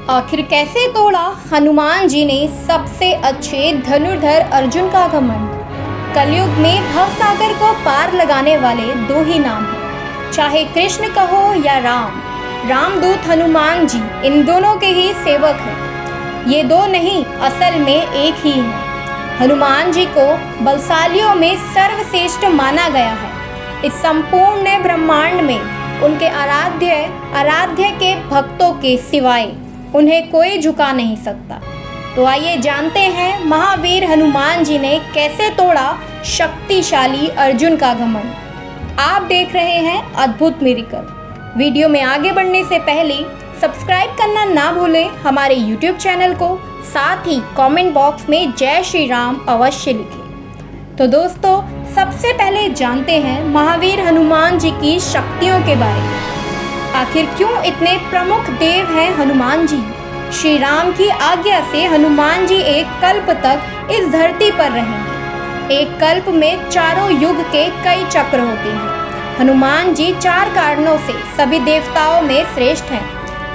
आखिर कैसे तोड़ा हनुमान जी ने सबसे अच्छे धनुर्धर अर्जुन का घमंड। कलयुग में भवसागर को पार लगाने वाले दो ही नाम हैं, चाहे कृष्ण कहो या राम। रामदूत हनुमान जी इन दोनों के ही सेवक हैं। ये दो नहीं, असल में एक ही हैं। हनुमान जी को बलशालियों में सर्वश्रेष्ठ माना गया है। इस संपूर्ण ब्रह्मांड में उनके आराध्य के भक्तों के सिवाय उन्हें कोई झुका नहीं सकता। तो आइए जानते हैं महावीर हनुमान जी ने कैसे तोड़ा शक्तिशाली अर्जुन का घमंड। आप देख रहे हैं अद्भुत मिरेकल। वीडियो में आगे बढ़ने से पहले सब्सक्राइब करना ना भूलें हमारे YouTube चैनल को, साथ ही कमेंट बॉक्स में जय श्री राम अवश्य लिखें। तो दोस्तों, सबसे पहले जानते हैं महावीर हनुमान जी की शक्तियों के बारे में। आखिर क्यों इतने प्रमुख देव हैं हनुमान जी? श्री राम की आज्ञा से हनुमान जी एक कल्प तक इस धरती पर रहेंगे। एक कल्प में चारों युग के कई चक्र होते हैं। हनुमान जी 4 कारणों से सभी देवताओं में श्रेष्ठ हैं।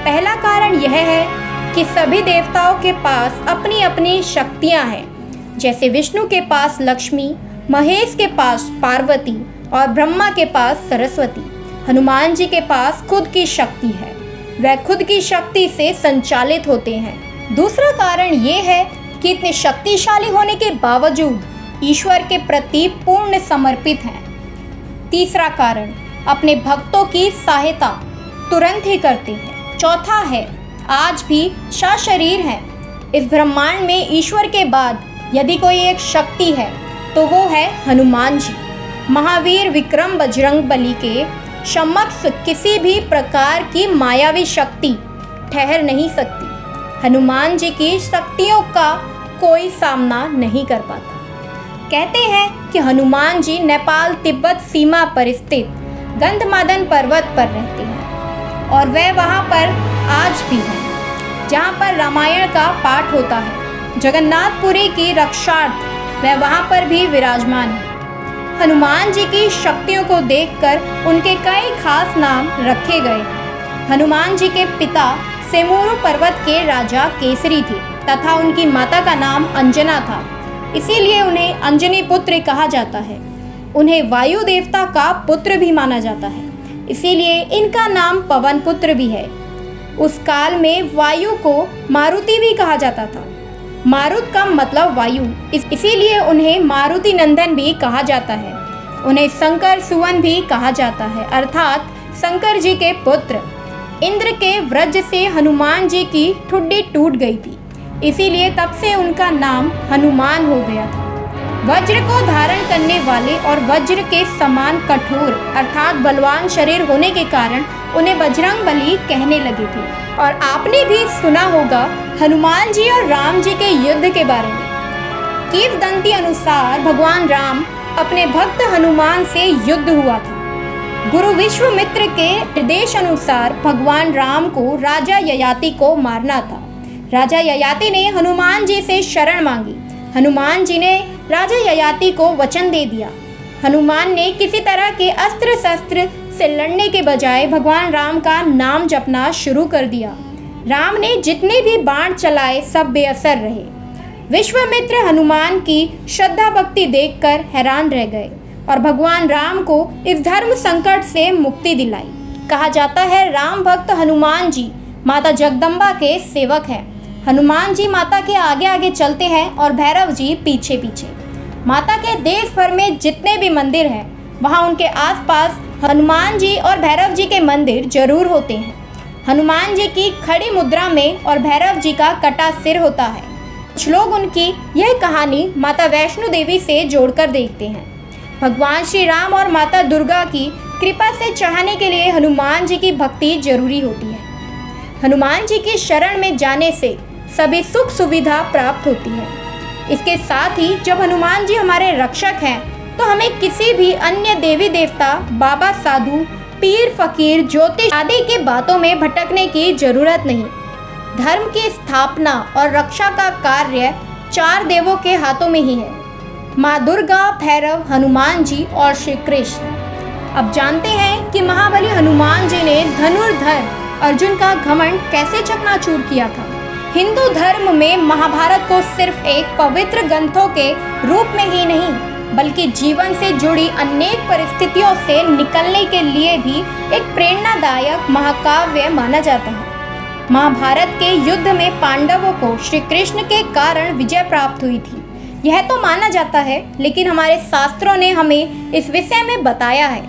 पहला कारण यह है कि सभी देवताओं के पास अपनी अपनी शक्तियां हैं। जैसे विष्णु के पास लक्ष्मी, महेश के पास पार्वती और ब्रह्मा के पास सरस्वती। हनुमान जी के पास खुद की शक्ति है, वह खुद की शक्ति से संचालित होते हैं। दूसरा कारण ये है कि इतने शक्तिशाली होने के बावजूद ईश्वर के प्रति पूर्ण समर्पित हैं। तीसरा कारण, अपने भक्तों की सहायता तुरंत ही करते हैं। चौथा है, आज भी सशरीर हैं। इस ब्रह्मांड में ईश्वर के बाद यदि कोई एक शक्ति है तो वो है हनुमान जी। महावीर विक्रम बजरंगबली के समक्ष किसी भी प्रकार की मायावी शक्ति ठहर नहीं सकती। हनुमान जी की शक्तियों का कोई सामना नहीं कर पाता। कहते हैं कि हनुमान जी नेपाल तिब्बत सीमा पर स्थित गंधमादन पर्वत पर रहते हैं और वह वहाँ पर आज भी हैं, जहाँ पर रामायण का पाठ होता है। जगन्नाथपुरी की रक्षार्थ वह वहाँ पर भी विराजमान है। हनुमान जी की शक्तियों को देखकर उनके कई खास नाम रखे गए। हनुमान जी के पिता सेमुरु पर्वत के राजा केसरी थे तथा उनकी माता का नाम अंजना था, इसीलिए उन्हें अंजनी पुत्र कहा जाता है। उन्हें वायु देवता का पुत्र भी माना जाता है, इसीलिए इनका नाम पवन पुत्र भी है। उस काल में वायु को मारुति भी कहा जाता था। मारुत का मतलब वायु, इसीलिए उन्हें मारुति नंदन भी कहा जाता है। उन्हें शंकर सुवन भी कहा जाता है, अर्थात शंकर जी के पुत्र। इंद्र के वज्र से हनुमान जी की ठुड्डी टूट गई थी, इसीलिए तब से उनका नाम हनुमान हो गया था। वज्र को धारण करने वाले और वज्र के समान कठोर अर्थात बलवान शरीर होने के कारण उन्हें बजरंगबली कहने लगे थे। और आपने भी सुना होगा हनुमान जी और राम जी के युद्ध के बारे में। किंवदंती अनुसार भगवान राम अपने भक्त हनुमान से युद्ध हुआ था। गुरु विश्वामित्र के निर्देश अनुसार भगवान राम को राजा ययाति को मारना था। राजा ययाति ने हनुमान जी से शरण मांगी। हनुमान जी ने राजा ययाति को वचन दे दिया। हनुमान ने किसी तरह के अस्त्र शस्त्र से लड़ने के बजाय भगवान राम का नाम जपना शुरू कर दिया। राम ने जितने भी बाण चलाए सब बेअसर रहे। विश्वामित्र हनुमान की श्रद्धा भक्ति देखकर हैरान रह गए और भगवान राम को इस धर्म संकट से मुक्ति दिलाई। कहा जाता है राम भक्त हनुमान जी माता जगदम्बा के सेवक हैं। हनुमान जी माता के आगे आगे चलते हैं और भैरव जी पीछे पीछे। माता के देश भर में जितने भी मंदिर हैं वहाँ उनके आसपास हनुमान जी और भैरव जी के मंदिर जरूर होते हैं। हनुमान जी की खड़ी मुद्रा में और भैरव जी का कटा सिर होता है। कुछ लोग उनकी यह कहानी माता वैष्णो देवी से जोड़कर देखते हैं। भगवान श्री राम और माता दुर्गा की कृपा से चाहने के लिए हनुमान जी की भक्ति जरूरी होती है। हनुमान जी की शरण में जाने से सभी सुख सुविधा प्राप्त होती है। इसके साथ ही जब हनुमान जी हमारे रक्षक हैं तो हमें किसी भी अन्य देवी देवता, बाबा साधु, पीर फकीर, ज्योतिष आदि के बातों में भटकने की जरूरत नहीं। धर्म की स्थापना और रक्षा का कार्य 4 देवों के हाथों में ही है, माँ दुर्गा, भैरव, हनुमान जी और श्री कृष्ण। अब जानते हैं कि महाबली हनुमान जी ने धनुर्धर अर्जुन का घमंड कैसे चकनाचूर किया था। हिंदू धर्म में महाभारत को सिर्फ एक पवित्र ग्रंथों के रूप में ही नहीं बल्कि जीवन से जुड़ी अनेक परिस्थितियों से निकलने के लिए भी एक प्रेरणादायक महाकाव्य माना जाता है। महाभारत के युद्ध में पांडवों को श्री कृष्ण के कारण विजय प्राप्त हुई थी, यह तो माना जाता है, लेकिन हमारे शास्त्रों ने हमें इस विषय में बताया है।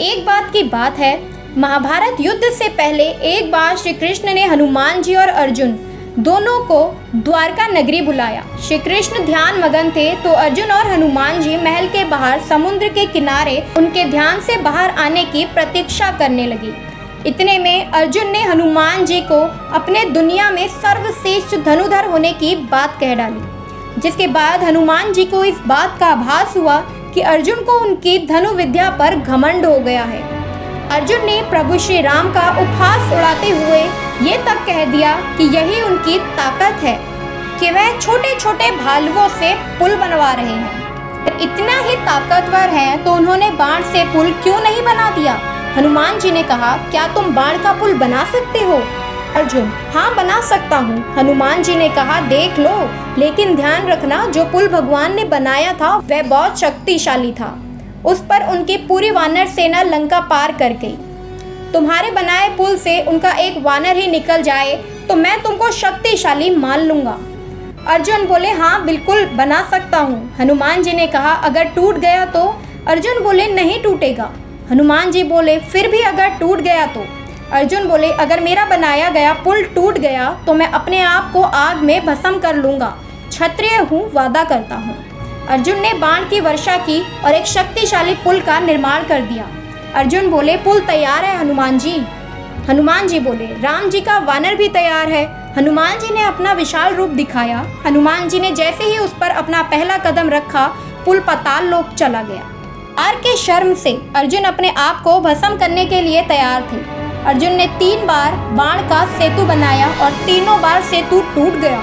एक बात की बात है, महाभारत युद्ध से पहले एक बार श्री कृष्ण ने हनुमान जी और अर्जुन दोनों को द्वारका नगरी बुलाया। श्री कृष्ण ध्यान मगन थे तो अर्जुन और हनुमान जी महल के बाहर समुद्र के किनारे उनके ध्यान से बाहर आने की प्रतीक्षा करने लगी। इतने में अर्जुन ने हनुमान जी को अपने दुनिया में सर्वश्रेष्ठ धनुधर होने की बात कह डाली, जिसके बाद हनुमान जी को इस बात का आभास हुआ कि अर्जुन को उनकी धनु विद्या पर घमंड हो गया है। अर्जुन ने प्रभु श्री राम का उपहास उड़ाते हुए ये तक कह दिया कि यही उनकी ताकत है कि वह छोटे छोटे भालुओं से पुल बनवा रहे हैं। इतना ही ताकतवर हैं तो उन्होंने बाण से पुल क्यों नहीं बना दिया। हनुमान जी ने कहा, क्या तुम बाण का पुल बना सकते हो? अर्जुन, हाँ बना सकता हूँ। हनुमान जी ने कहा, देख लो, लेकिन ध्यान रखना जो पुल भगवान ने बनाया था वह बहुत शक्तिशाली था। उस पर उनकी पूरी वानर सेना लंका पार कर गई। तुम्हारे बनाए पुल से उनका एक वानर ही निकल जाए तो मैं तुमको शक्तिशाली मान लूंगा। अर्जुन बोले, हाँ बिल्कुल बना सकता हूँ। हनुमान जी ने कहा, अगर टूट गया तो? अर्जुन बोले, नहीं टूटेगा। हनुमान जी बोले, फिर भी अगर टूट गया तो? अर्जुन बोले, अगर मेरा बनाया गया पुल टूट गया तो मैं अपने आप को आग में भस्म कर लूँगा। क्षत्रिय हूँ, वादा करता हूँ। अर्जुन ने बाण की वर्षा की और एक शक्तिशाली पुल का निर्माण कर दिया। अर्जुन बोले, पुल तैयार है हनुमान जी। हनुमान जी बोले, राम जी का वानर भी तैयार है। हनुमान जी ने अपना विशाल रूप दिखाया। हनुमान जी ने जैसे ही उस पर अपना पहला कदम रखा, पुल पाताल लोक चला गया। हार के शर्म से अर्जुन अपने आप को भस्म करने के लिए तैयार थे। अर्जुन ने 3 बार बाण का सेतु बनाया और तीनों बार सेतु टूट गया।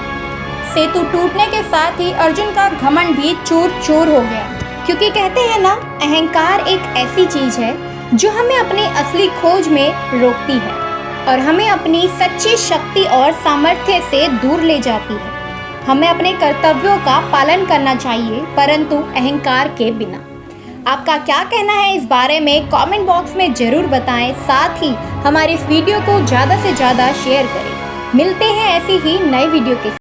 सेतु टूटने के साथ ही अर्जुन का घमंड भी चूर चूर हो गया, क्योंकि कहते हैं ना, अहंकार एक ऐसी चीज है जो हमें अपनी असली खोज में रोकती है और हमें अपनी सच्ची शक्ति और सामर्थ्य से दूर ले जाती है। हमें अपने कर्तव्यों का पालन करना चाहिए, परंतु अहंकार के बिना। आपका क्या कहना है इस बारे में कमेंट बॉक्स में ज़रूर बताएं। साथ ही हमारी इस वीडियो को ज़्यादा से ज़्यादा शेयर करें। मिलते हैं ऐसी ही नई वीडियो के साथ।